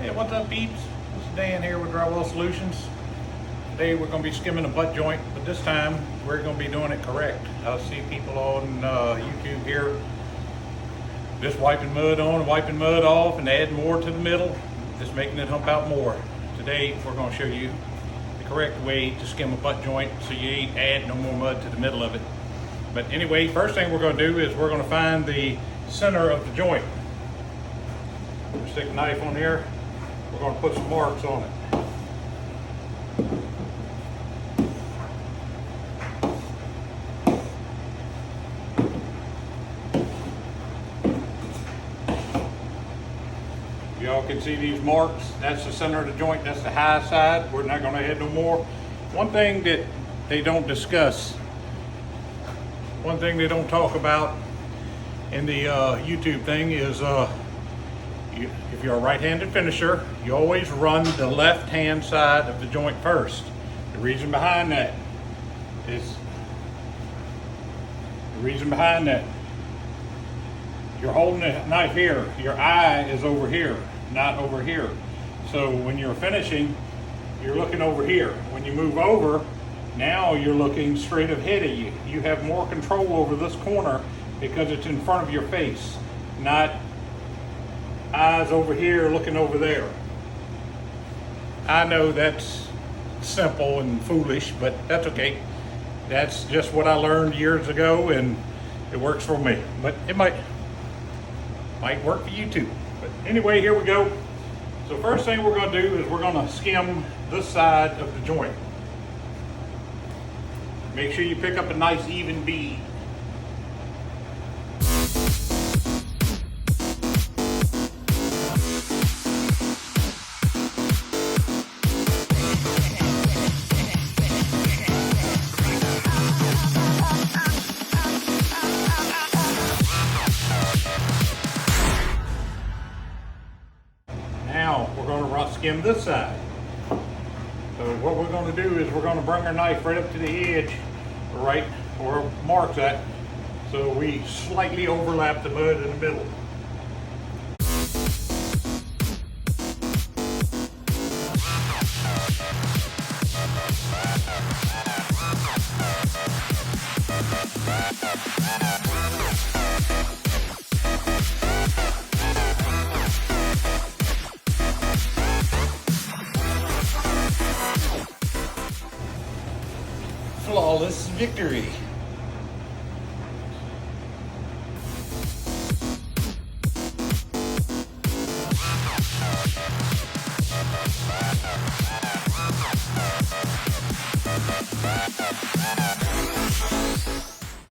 Hey, what's up, peeps? This is Dan here with Drywall Solutions. Today we're going to be skimming a butt joint, but this time we're going to be doing it correct. I see people on YouTube here just wiping mud on and wiping mud off and adding more to the middle, just making it hump out more. Today we're going to show you the correct way to skim a butt joint so you ain't add no more mud to the middle of it. But anyway, first thing we're going to do is we're going to find the center of the joint. We'll stick a knife on here. We're going to put some marks on it. Y'all can see these marks. That's the center of the joint. That's the high side. We're not going to add no more. One thing that they don't discuss, one thing they don't talk about in the YouTube thing is if you're a right-handed finisher, you always run the left-hand side of the joint first. The reason behind that you're holding a knife here, your eye is over here, not over here. So when you're finishing, you're looking over here. When you move over, now you're looking straight ahead of you. You have more control over this corner because it's in front of your face, not eyes over here looking over there. I know that's simple and foolish, but that's okay. That's just what I learned years ago and it works for me. But it might work for you too. But anyway, here we go. So first thing we're going to do is we're going to skim this side of the joint. Make sure you pick up a nice even bead. Now we're going to skim this side. So what we're going to do is we're going to bring our knife right up to the edge, right where it marks at, so we slightly overlap the mud in the middle. Flawless victory.